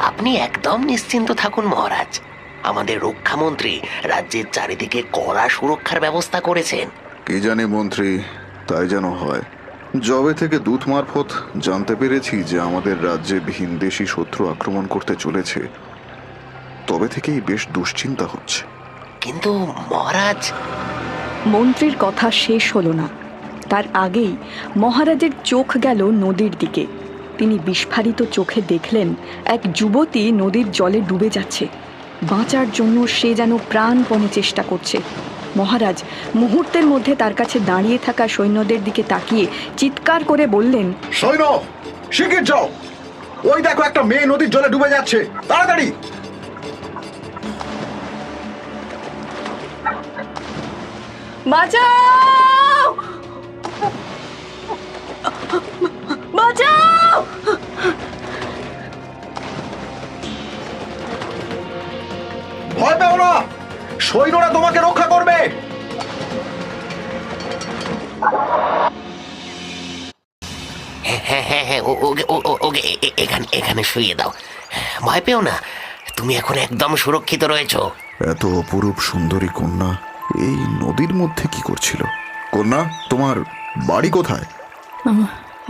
আপনি একদম নিশ্চিন্ত থাকুন মহারাজ। আমাদের রক্ষামন্ত্রী রাজ্যের চারিদিকে কড়া সুরক্ষার ব্যবস্থা করেছেন। কে জানে মন্ত্রী, তাই যেন হয়। যবে থেকে দূত মারফত জানতে পেরেছি যে আমাদের রাজ্যে ভিনদেশী শত্রু আক্রমণ করতে চলেছে, তবে থেকেই বেশ দুশ্চিন্তা হচ্ছে। কিন্তু মহারাজ। মন্ত্রীর কথা শেষ হলো না, তার আগেই মহারাজের চোখ গেল নদীর দিকে। তিনি বিস্ফারিত চোখে দেখলেন এক যুবতী নদীর জলে ডুবে যাচ্ছে। বাঁচার জন্য সে যেন প্রাণপণে চেষ্টা করছে। মহারাজ মুহূর্তের মধ্যে তার কাছে দাঁড়িয়ে থাকা সৈন্যদের দিকে তাকিয়ে চিৎকার করে বললেন, সৈন্য, শিগগির যাও, ওই দেখো একটা মেয়ে নদীর জলে ডুবে যাচ্ছে, তাড়াতাড়ি! বাঁচাও! বাঁচাও! ভয় পেও না, সৈন্যরা তোমাকে রক্ষা করবে। হ্যাঁ হ্যাঁ হ্যাঁ, ওকে এখানে শুইয়ে দাও। ভয় পেও না, তুমি এখন একদম সুরক্ষিত রয়েছো। এত অপরূপ সুন্দরী কন্যা এই নদীর মধ্যে কি করছিল? কন্যা, তোমার বাড়ি কোথায়?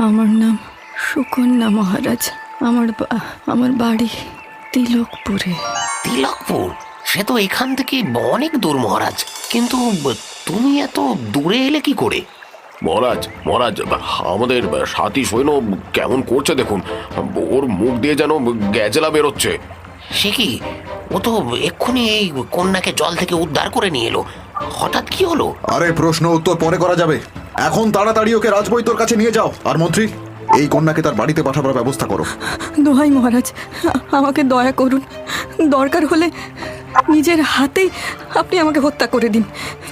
আমার নাম সুকন্যা মহারাজ। আমার বাড়ি তিলকপুরে। তিলকপুর? সে তো এখান থেকে অনেক দূর মহারাজ। কিন্তু তুমি এত দূরে এলে কি করে? মহারাজ মহারাজ, আমাদের সাথী সৈন্য কেমন করছে দেখুন, ওর মুখ দিয়ে যেন গ্যাজেলা বেরোচ্ছে। সে কি? ও তো এক্ষুনি এই কন্যাকে জল থেকে উদ্ধার করে নিয়ে এলো। হঠাৎ কি হলো? আরে প্রশ্ন উত্তর পরে করা যাবে, এখন তাড়াতাড়ি ওকে রাজবৈদ্যর কাছে নিয়ে যাও। আর মন্ত্রী, এই কন্যাকে তার বাড়িতে পাঠাবার ব্যবস্থা করো। দোহাই মহারাজ, আমাকে দয়া করুন। দরকার হলে নিজের হাতেই আপনি আমাকে হত্যা করে দিন,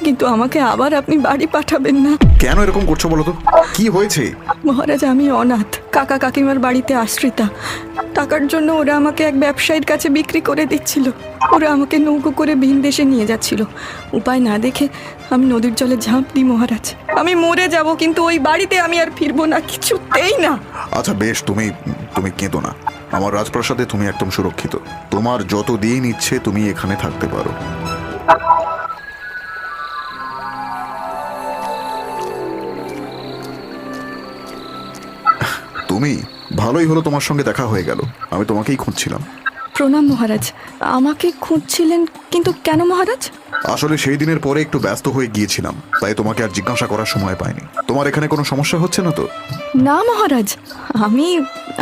কিন্তু আমাকে আবার আপনি বাড়ি পাঠাবেন না। কেন এরকম করছো বলো তো? কি হয়েছে? মহারাজ, আমি অনাথ, কাকা কাকিমার বাড়িতে আশ্রিতা। টাকার জন্য ওরা আমাকে এক ব্যবসায়ীর কাছে বিক্রি করে দিচ্ছিল। ওরা আমাকে নৌকো করে ভিন দেশে নিয়ে যাচ্ছিল। উপায় না দেখে আমি নদীর জলে ঝাঁপ দিই মহারাজ। আমি মরে যাব, কিন্তু ওই বাড়িতে আমি আর ফিরবো না, কিছুতেই না। আচ্ছা বেশ, তুমি কেঁদো না। আমার রাজপ্রাসাদে তুমি একদম সুরক্ষিত। তোমার যত দিন ইচ্ছে তুমি এখানে থাকতে পারো। তুমি ভালোই হলো, তোমার সঙ্গে দেখা হয়ে গেল। আমি তোমাকেই খুঁজছিলাম। প্রণাম মহারাজ। আমাকে খুঁজছিলেন? কিন্তু কেন মহারাজ? আসলে সেই দিনের পরে একটু ব্যস্ত হয়ে গিয়েছিলাম, তাই তোমাকে আর জিজ্ঞাসা করার সময় পাইনি। তোমার এখানে কোনো সমস্যা হচ্ছে না তো? না মহারাজ,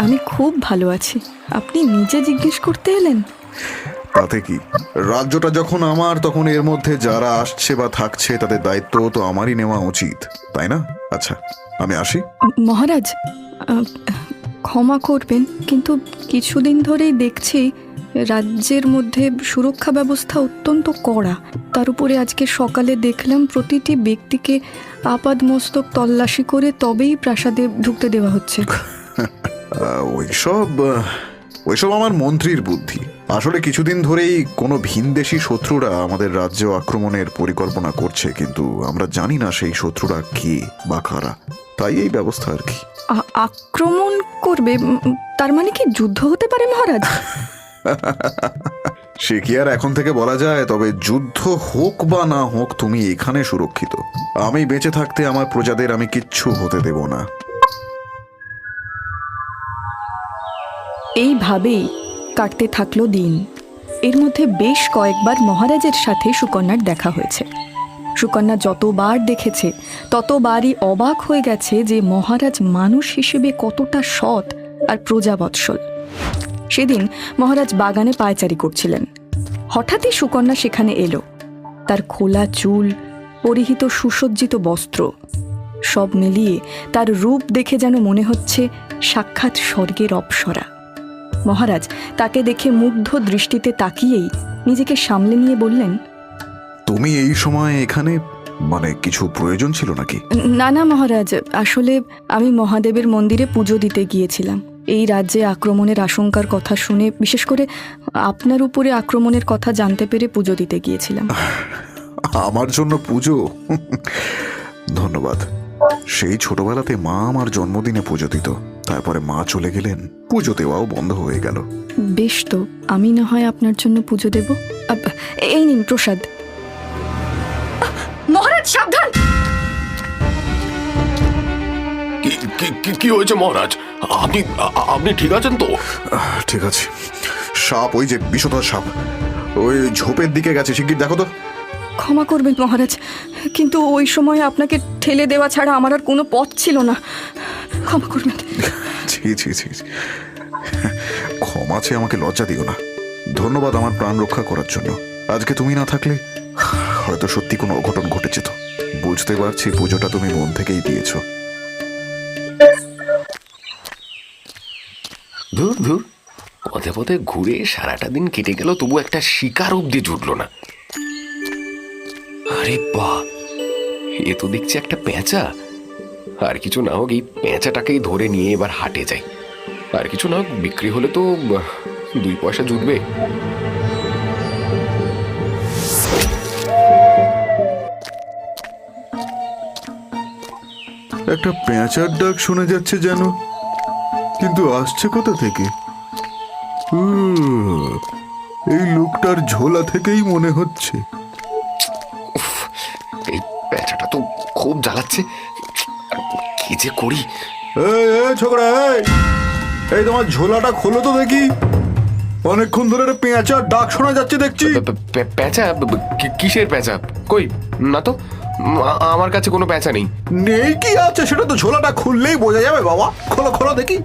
আমি খুব ভালো আছি। আপনি নিজে জিজ্ঞেস করতে এলেন? তাতে কি, রাজ্যটা যখন আমার, তখন এর মধ্যে যারা আসছে বা থাকছে তাদের দায়িত্ব তো আমারই নেওয়া উচিত, তাই না? আচ্ছা, আমি আসি। মহারাজ, ক্ষমা করবেন, কিন্তু কিছুদিন ধরেই দেখছি রাজ্যের মধ্যে সুরক্ষা ব্যবস্থা অত্যন্ত কড়া। তার উপরে আজকে সকালে দেখলাম প্রতিটি ব্যক্তিকে আপাদমস্তক তল্লাশি করে তবেই প্রাসাদে ঢুকতে দেওয়া হচ্ছে। ওইসব আমার মন্ত্রীর বুদ্ধি। আসলে কিছুদিন ধরেই কোনো ভিনদেশী শত্রুরা আমাদের রাজ্য আক্রমণের পরিকল্পনা করছে, কিন্তু আমরা জানি না সেই শত্রুরা কে বা কারা, তাই এই ব্যবস্থা আর কি। আক্রমণ করবে? তার মানে কি যুদ্ধ হতে পারে মহারাজ? সে কি আর এখন থেকে বলা যায়? তবে যুদ্ধ হোক বা না হোক, তুমি এখানে সুরক্ষিত। আমি বেঁচে থাকতে আমার প্রজাদের আমি কিচ্ছু হতে দেব না। এইভাবেই কাটতে থাকলো দিন। এর মধ্যে বেশ কয়েকবার মহারাজের সাথে সুকন্যার দেখা হয়েছে। সুকন্যা যতবার দেখেছে ততবারই অবাক হয়ে গেছে যে মহারাজ মানুষ হিসেবে কতটা সৎ আর প্রজাবৎসল। সেদিন মহারাজ বাগানে পায়চারি করছিলেন। হঠাৎই সুকন্যা সেখানে এলো। তার খোলা চুল, পরিহিত সুসজ্জিত বস্ত্র, সব মিলিয়ে তার রূপ দেখে যেন মনে হচ্ছে সাক্ষাৎ স্বর্গের অপ্সরা। মহারাজ তাকে দেখে মুগ্ধ দৃষ্টিতে তাকিয়েই নিজেকে সামলে নিয়ে বললেন, তুমি এই সময় এখানে, মানে কিছু প্রয়োজন ছিল নাকি? না না মহারাজ, আসলে আমি মহাদেবের মন্দিরে পুজো দিতে গিয়েছিলাম। এই রাজ্যে আক্রমণের আশঙ্কার কথা শুনে, বিশেষ করে আপনার উপরে আক্রমণের কথা জানতে পেরে পুজো দিতে গিয়েছিলাম। আমার জন্য পুজো? ধন্যবাদ। সেই ছোটবেলাতে মা আমার জন্মদিনে পুজো দিত, তারপরে মা চলে গেলেন, পুজো দেওয়াও বন্ধ হয়ে গেল। বেশ, তো আমি না হয় আপনার জন্য পুজো দেব। এই নিন প্রসাদ। মহারাজ সাবধান! কি হয়েছে মহারাজ? আপনি আপনি ঠিক আছেন তো? ঠিক আছে। সাপ, ওই যে বিষধর সাপ, ওই ঝোপের দিকে গেছে, শিগগির দেখো তো। ক্ষমা করবেন মহারাজ, কিন্তু ওই সময় আপনাকে ঠেলে দেওয়া ছাড়া আমার আর কোনো পথ ছিল না। ক্ষমা করবেন। ছি ছি ছি, ক্ষমা চেয়ে আমাকে লজ্জা দিও না। ধন্যবাদ আমার প্রাণ রক্ষা করার জন্য। আজকে তুমি না থাকলে হয়তো সত্যি কোনো অঘটন ঘটে যেত। বুঝতে পারছি পুজোটা তুমি মন থেকেই দিয়েছ। ধুর ধুর, পথে পথে ঘুরে সারাটা দিন কেটে গেল, তবু একটা শিকার অব্দি জুটলো না। আরে বাহ, এ তো দেখছি একটা পেঁচা। আর কিছু না হোক, এই পেঁচাটাকেই ধরে নিয়ে এবার হাটে যাই। আর কিছু না হোক, বিক্রি হলে তো 2 পয়সা জুটবে। একটা পেঁচার ডাক শোনা যাচ্ছে যেন, কিন্তু আসছে কোথা থেকে? এই লোকটার ঝোলা থেকেই মনে হচ্ছে। এই পেঁচাটা তো খুব জ্বালাচ্ছে, কি যে করি। এই ছোকরা, এই তোমার ঝোলাটা খোলো তো দেখি। অনেকক্ষণ ধরে একটা পেঁচার ডাক শোনা যাচ্ছে দেখছি। পেঁচা? কিসের পেঁচা? কই না তো, আমার কাছে কোনো পেঁচা নেই। নেই কি আছে? সেটা তো ঝোলাটা খুললেই বোঝা যাবে বাবা। খোলো খোলো দেখি।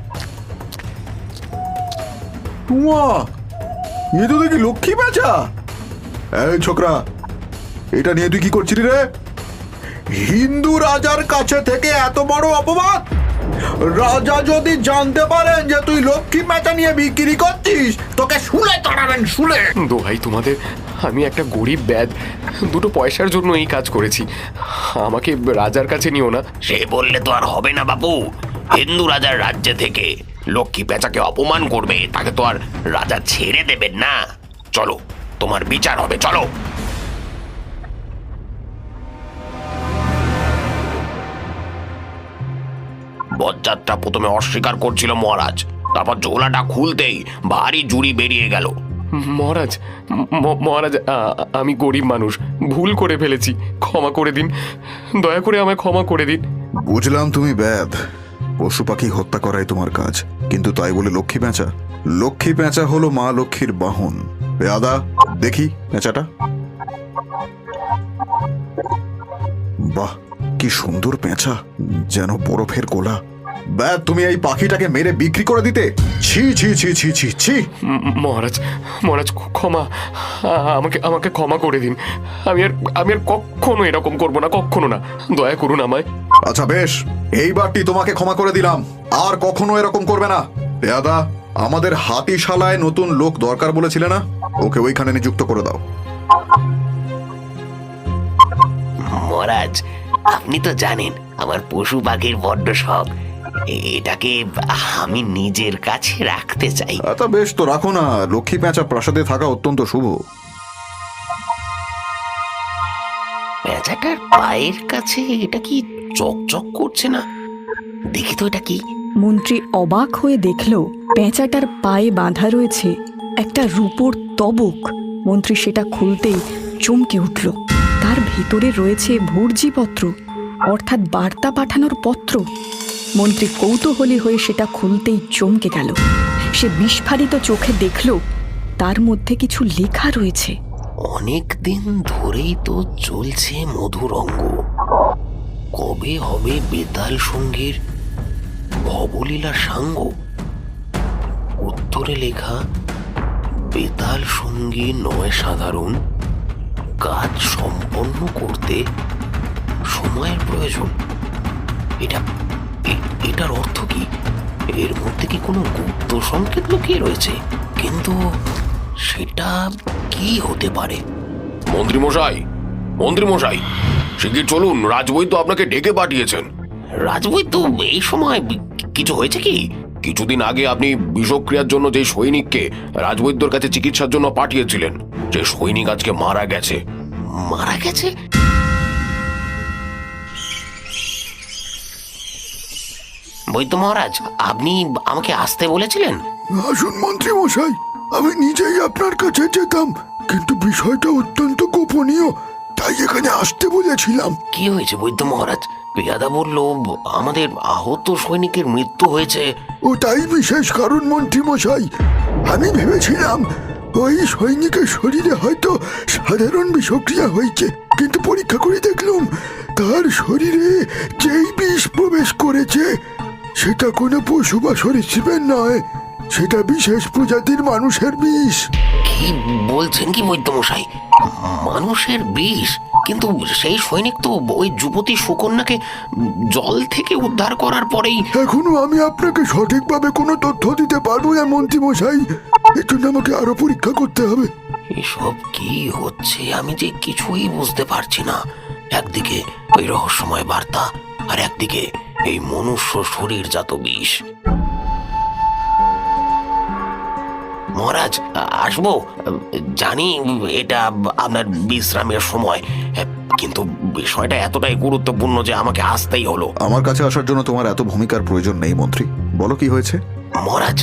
এ তো দেখি লক্ষ্মী পেঁচা। এই ছোকরা, এটা নিয়ে তুই কি করছিলি রে? হিন্দু রাজার কাছে থেকে এত বড় অপবাদ! রাজা যদি জানতে পারেন যে তুই লক্ষ্মী পেঁচা নিয়ে বিক্রি করছিস, তোকে শুলে তাড়াবেন, শুলে। দোহাই তোমাদের, আমি একটা গরিব ব্যাদ, 2 পয়সার জন্য এই কাজ করেছি। আমাকে রাজার কাছে নিও না। সে বললে তো আর হবে না বাবু। হিন্দু রাজার রাজ্য থেকে লক্ষ্মী পেঁচাকে অপমান করবে, তাকে তো আর রাজা ছেড়ে দেবেন না। চলো, তোমার বিচার হবে, চলো। বজ্জাতটা প্রথমে অস্বীকার করছিল মহারাজ, তারপর ঝোলাটা খুলতেই ভারী জুড়ি বেরিয়ে গেল। মহারাজ, মহারাজ, আমি গরিব মানুষ, ভুল করে ফেলেছি, ক্ষমা করে দিন, দয়া করে আমায় ক্ষমা করে দিন। বুঝলাম তুমি ব্যাদ, পশু পাখি হত্যা করাই তোমার কাজ, কিন্তু তাই বলে লক্ষ্মী পেঁচা? লক্ষ্মী পেঁচা হলো মা লক্ষ্মীর বাহন। আদা, দেখি পেঁচাটা। বাহ, কি সুন্দর পেঁচা, যেন বরফের গোলা। ব্যাদ, তুমি এই পাখিটাকে মেরে বিক্রি করে দিতে? ছি ছি ছি ছি ছি ছি। মহারাজ, মহারাজ, ক্ষমা, আমাকে ক্ষমা করে দিন। আমি আর কখনো এরকম করবো না, কখনো না, দয়া করুন আমায়। আচ্ছা বেশ, এইবারটি তোমাকে ক্ষমা করে দিলাম, আর কখনো এরকম করবে না। পেয়াদা, আমাদের হাতিশালায় নতুন লোক দরকার বলেছিলে না? ওকে ওইখানে নিযুক্ত করে দাও। মহারাজ, আপনি তো জানেন আমার পশু পাখির বড্ড শখ। এটাকে আমি নিজের কাছে রাখতে চাই। আচ্ছা বেশ, তো রাখো না। লক্ষ্মী পেঁচা প্রাসাদে থাকা অত্যন্ত শুভ। পেঁচাটার পায়ের কাছে এটা কি চকচক করছে না? দেখি তো এটা কি। মন্ত্রী অবাক হয়ে দেখল পেঁচাটার পায়ে বাঁধা রয়েছে একটা রূপোর তবক। মন্ত্রী সেটা খুলতেই চমকে উঠল। তার ভিতরে রয়েছে ভর্জিপত্র, অর্থাৎ বার্তা পাঠানোর পত্র। মন্ত্রী কৌতূহলী হয়ে সেটা খুলতেই চমকে গেল। সে বিস্ফারিত চোখে দেখল তার মধ্যে কিছু লেখা রয়েছে। অনেক দিন ধরেই তো চলছে মধুরঙ্গ, কবে হবে বেতাল সঙ্গীর ভবলীলা সাঙ্গ? উত্তরে লেখা, বেতাল সঙ্গী নয় সাধারণ, কাজ সম্পন্ন করতে সময়ের প্রয়োজন। এটার অর্থ কি? এর মধ্যে কি কোনো গুপ্ত সংকেত লুকিয়ে রয়েছে? কিন্তু সেটা কি হতে পারে? মন্ত্রী মশাই, মন্ত্রী মশাই, শিগগির চলুন, রাজবৈদ্য আপনাকে ডেকে পাঠিয়েছেন। রাজবৈদ্য এই সময়? কিছু হয়েছে কি? কিছুদিন আগে আপনি বিষক্রিয়ার জন্য যে সৈনিককে রাজবৈদ্যর কাছে চিকিৎসার জন্য পাঠিয়েছিলেন, যে সৈনিক আজকে মারা গেছে। মারা গেছে? বৈদ্য মহারাজ, আপনি আমাকে আসতে বলেছিলেন? আসুন মন্ত্রী মশাই, আমি নিজেই আপনার কাছে যেতাম, কিন্তু বিষয়টা অত্যন্ত গোপনীয়, তাই এখানে আসতে বলেছিলাম। কি হয়েছে বৈদ্য মহারাজ? পেয়াদা বলল আমাদের আহত সৈনিকের মৃত্যু হয়েছে। ওটাই বিশেষ কারণ মন্ত্রী মশাই। আমি ভেবেছিলাম ওই সৈনিকের শরীরে হয়তো সাধারণ বিষক্রিয়া হয়েছে, কিন্তু পরীক্ষা করে দেখলাম তার শরীরে যেই বিষ প্রবেশ করেছে সেটা কোনো পশু বা সরীসৃপের নয়, সেটা বিশেষ প্রজাতির মানুষের বিষ। কি বলছেন কি বৈদ্য মশাই? মানুষের বিষ? কিন্তু সেই সৈনিক তো ওই যুবতী সুকন্যাকে জল থেকে উদ্ধার করার পরেই। এখনো আমি আপনাকে সঠিকভাবে কোনো তথ্য দিতে পারবো না মন্ত্রী মশাই, এর জন্য আমাকে আরো পরীক্ষা করতে হবে। এসব কি হচ্ছে আমি যে কিছুই বুঝতে পারছি না। একদিকে ওই রহস্যময় বার্তা, আর একদিকে এই মনুষ্য শরীরজাত বিষ। মহারাজ, আসবো? জানি এটা আপনার বিশ্রামের সময়, কিন্তু বিষয়টা এতটাই গুরুত্বপূর্ণ যে আমাকে আসতেই হলো। আমার কাছে আসার জন্য তোমার এত ভূমিকার প্রয়োজন নেই মন্ত্রী। বলো কি হয়েছে? মহারাজ,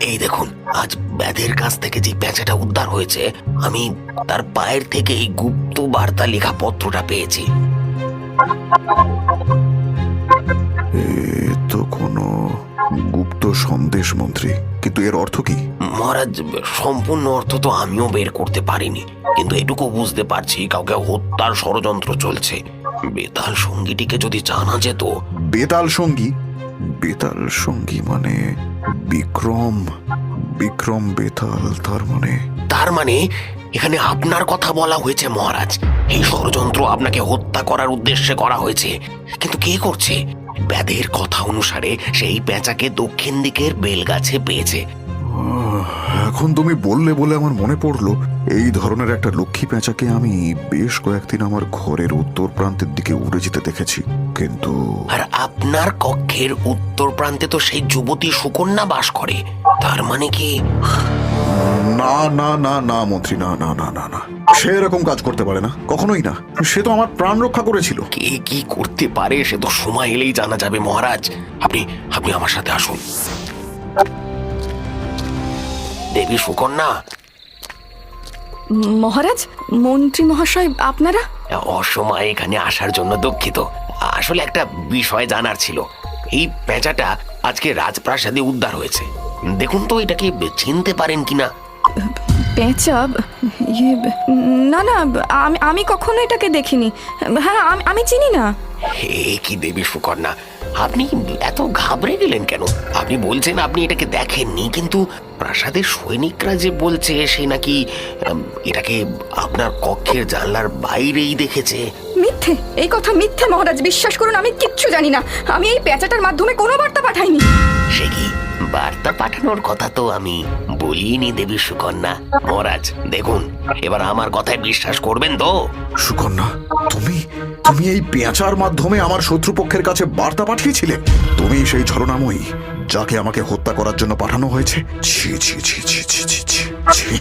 এই দেখুন, আজ ব্যাধের কাছ থেকে যে পেঁচাটা উদ্ধার হয়েছে, আমি তার পায়ের থেকে এই গুপ্ত বার্তা লেখা পত্রটা পেয়েছি। এ তো কোনো গুপ্ত সন্দেশ মন্ত্রী, কিন্তু এর অর্থ কি? মহারাজ, সম্পূর্ণ অর্থ তো আমিও বের করতে পারিনি, কিন্তু এটুকু বুঝতে পারছি কাউকে হত্যার ষড়যন্ত্র চলছে। বেতাল সঙ্গীটিকে যদি জানা যেত। বেতাল সঙ্গী? বেতাল সঙ্গী মানে বিক্রম? বিক্রম বেতাল? তার মানে এখানে আপনার কথা বলা হয়েছে মহারাজ। এই ষড়যন্ত্র আপনাকে হত্যা করার উদ্দেশ্যে করা হয়েছে, কিন্তু কে করছে? ব্যাধের কথা অনুসারে সেই পেঁচাকে দক্ষিণ দিকের বেলগাছে পেয়েছে। এখন তুমি বললে বলে আমার মনে পড়লো, এই ধরনের একটা লক্ষ্মী পেঁচাকে আমি বেশ কয়েকদিন আমার ঘরের উত্তর প্রান্তের দিকে উড়ে যেতে দেখেছি, কিন্তু আর আপনার কক্ষের উত্তর প্রান্তে তো সেই যুবতী সুকন্যা বাস করে। তার মানে কি? না না না না মন্ত্রী, না না না না না, সে এরকম কাজ করতে পারে না, কখনোই না। সে তো আমার প্রাণ রক্ষা করেছিল। কে কি করতে পারে সে তো সময় এলেই জানা যাবে মহারাজ। আপনি আপনি আমার সাথে আসুন। দেবী সুকন্যা। মহারাজ, মন্ত্রী মহাশয় আপনারা? অসময়ে এখানে আসার জন্য দুঃখিত। আসলে একটা বিষয় জানার ছিল। এই পেঁচাটা আজকে রাজপ্রাসাদে উদ্ধার হয়েছে। দেখুন তো এটাকে চিনতে পারেন কিনা। পেঁচা? ইয়ে, না না, আমি কখনো এটাকে দেখিনি। হ্যাঁ, আমি চিনি না। হে কি দেবী সুকন্যা, আপনি এত ঘাবড়ে গেলেন কেন? আপনি বলছেন আপনি এটাকে দেখেননি, কিন্তু প্রাসাদের সৈনিকরা যে বলছে সে নাকি এটাকে আপনার কক্ষের জানলার বাইরেই দেখেছে। মিথ্যে, এই কথা মিথ্যে মহারাজ, বিশ্বাস করুন আমি কিচ্ছু জানি না। আমি এই পেঁচাটার মাধ্যমে কোনো বার্তা পাঠাইনি। সে কি? বার্তা পাঠানোর কথা তো আমি বলিনি দেবী সুকন্যা। মহারাজ দেখুন, এবার আমার কথায় বিশ্বাস করবেন তো? সুকন্যা, তুমি তুমি এই পেঁচার মাধ্যমে আমার শত্রুপক্ষের কাছে বার্তা পাঠিয়েছিলে? তুমি সেই ছলনাময়ী যাকে আমাকে হত্যা করার জন্য পাঠানো হয়েছে? ছি ছি ছি ছি ছি ছি ছি ছি।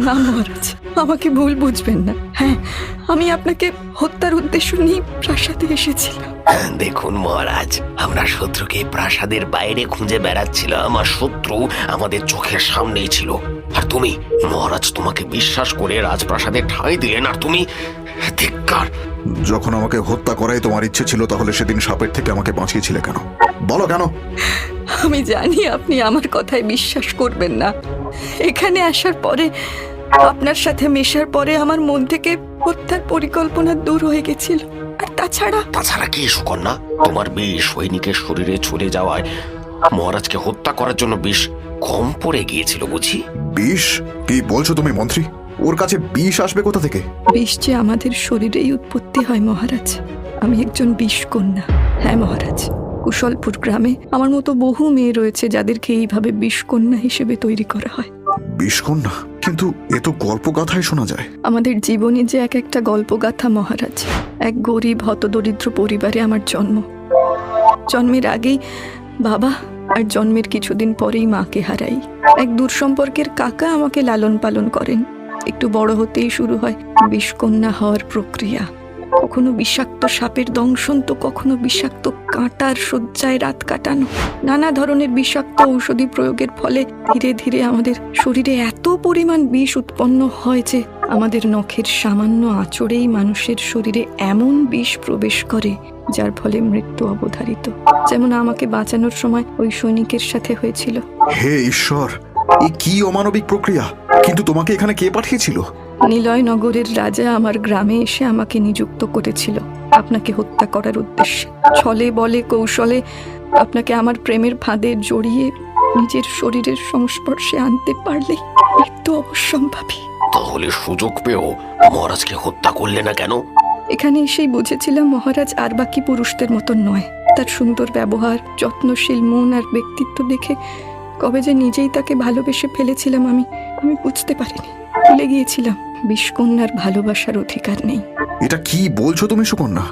না মহারাজ, আমাকে ভুল বুঝবেন না। হ্যাঁ, আমি আপনাকে হত্যার উদ্দেশ্য নিয়ে প্রাসাদে এসেছিলাম। দেখুন মহারাজ, আমরা শত্রুকে প্রাসাদের বাইরে খুঁজে বেড়াচ্ছিল। আমার শত্রু আমাদের চোখের সামনেই ছিল, আর তুমি মহারাজ তোমাকে বিশ্বাস করে রাজপ্রাসাদে ঠাঁই দিলেন, আর তুমি ধিক্কার। যখন আমাকে হত্যা করাই তোমার ইচ্ছে ছিল, তাহলে সেদিন সাপের থেকে আমাকে বাঁচিয়েছিলে কেন? বলো কেন? আমি জানি আপনি আমার কথায় বিশ্বাস করবেন না। এখানে আসার পরে, আপনার সাথে মেশার পরে আমার মন থেকে হত্যার পরিকল্পনা দূর হয়ে গেছিল। আর তাছাড়া কি সুকন্যা? তোমার বিষ সৈনিকের শরীরে চলে যাওয়ায় মহারাজকে হত্যা করার জন্য বিষ কম পড়ে গিয়েছিল বুঝি? বিষ? কি বলছো তুমি মন্ত্রী? ওর কাছে বিষ আসবে কোথা থেকে? বিষ যে আমাদের শরীরেই উৎপত্তি হয় মহারাজ। আমি একজন বিষ কন্যা। হ্যাঁ মহারাজ, কুশলপুর গ্রামে আমার মতো বহু মেয়ে রয়েছে যাদেরকে এইভাবে বিষ কন্যা হিসেবে তৈরি করা হয়। বিষ কন্যা? কিন্তু এ তো গল্পগাথায় শোনা যায়। আমাদের জীবনে যে এক একটা গল্পগাথা মহারাজ। এক গরিব হতদরিদ্র পরিবারে আমার জন্ম। জন্মের আগেই বাবা, আর জন্মের কিছুদিন পরেই মাকে হারাই। এক দূর সম্পর্কের কাকা আমাকে লালন পালন করেন। একটু বড় হতেই শুরু হয় বিষকন্যা হওয়ার প্রক্রিয়া। কখনো বিষাক্ত সাপের দংশন তো কখনো বিষাক্ত কাঁটার শয্যায় রাত কাটানো। নানা ধরনের বিষাক্ত ঔষধি প্রয়োগের ফলে ধীরে ধীরে আমাদের শরীরে এত পরিমাণ বিষ উৎপন্ন হয় যে আমাদের নখের সামান্য আঁচড়েই মানুষের শরীরে এমন বিষ প্রবেশ করে যার ফলে মৃত্যু অবধারিত। যেমন আমাকে বাঁচানোর সময় ওই সৈনিকের সাথে হয়েছিল। হে ঈশ্বর, এ কি অমানবিক প্রক্রিয়া! কিন্তু তোমাকে এখানে কে পাঠিয়েছিল? নিলয়নগরের রাজা আমার গ্রামে এসে আমাকে নিযুক্ত করেছিল আপনাকে হত্যা করার উদ্দেশ্যে। ছলে বলে কৌশলে আপনাকে আমার প্রেমের ফাঁদে জড়িয়ে নিজের শরীরের সংস্পর্শে আনতে পারলেই মৃত্যু অবশ্যম্ভাবী। তাহলে সুযোগ পেয়েও মহারাজকে হত্যা করলে না কেন? এখানে এসেই বুঝেছিলাম মহারাজ আর বাকি পুরুষদের মতন নয়। তার সুন্দর ব্যবহার, যত্নশীল মন আর ব্যক্তিত্ব দেখে কবে যে নিজেই তাকে ভালোবেসে ফেলেছিলাম আমি বুঝতে পারিনি। ভুলে গিয়েছিলাম বিষকন্যার ভালোবাসার অধিকার নেই। এটা কি বলছো তুমি সুকন্যা?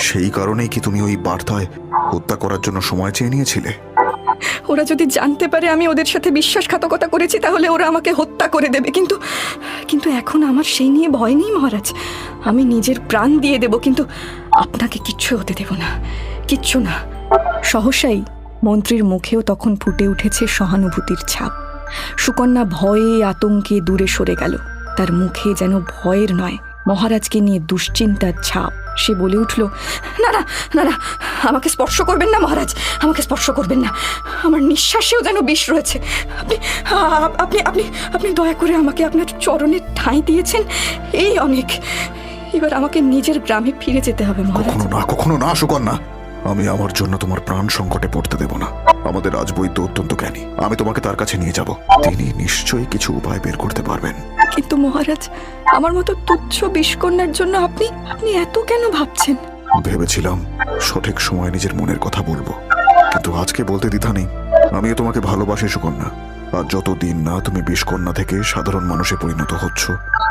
সেই কারণেই কি তুমি ওই বার্তায় হত্যা করার জন্য সময় চেয়ে নিয়েছিলে? ওরা যদি জানতে পারে আমি ওদের সাথে বিশ্বাসঘাতকতা করেছি তাহলে ওরা আমাকে হত্যা করে দেবে। কিন্তু এখন আমার সেই নিয়ে ভয় নেই মহারাজ। আমি নিজের প্রাণ দিয়ে দেব, কিন্তু আপনাকে কিচ্ছু হতে দেব না, কিচ্ছু না। সহসাই মন্ত্রীর মুখেও তখন ফুটে উঠেছে সহানুভূতির ছাপ। সুকন্যা ভয়ে আতঙ্কে দূরে সরে গেল। তার মুখে যেন ভয়ের নয়, মহারাজকে নিয়ে দুশ্চিন্তার ছাপ। সে বলে উঠল, না না না না, আমাকে স্পর্শ করবেন না মহারাজ, আমাকে স্পর্শ করবেন না। আমার নিঃশ্বাসেও যেন বিষ রয়েছে। আপনি আপনি আপনি আপনি দয়া করে আমাকে আপনার চরণে ঠাঁই দিয়েছেন, এই অনেক। এবার আমাকে নিজের গ্রামে ফিরে যেতে হবে মহারাজ। কখনো না সুকন্যা, আমি আমার জন্য তোমার প্রাণ সংকটে পড়তে দেব না। আমাদের রাজবৈদ্য অত্যন্ত জ্ঞানী, আমি তোমাকে তার কাছে নিয়ে যাব। তিনি নিশ্চয়ই কিছু উপায় বের করতে পারবেন। কিন্তু মহারাজ, আমার মতো তুচ্ছ বিষকন্যার জন্য আপনি এত কেন ভাবছেন? ভেবেছিলাম সঠিক সময় নিজের মনের কথা বলবো, কিন্তু আজকে বলতে দ্বিধা নেই। আমিও তোমাকে ভালোবাসি সুকন্যা। আর যতদিন না তুমি বিষকন্যা থেকে সাধারণ মানুষে পরিণত হচ্ছ,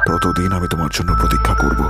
ততদিন আমি তোমার জন্য প্রতীক্ষা করব।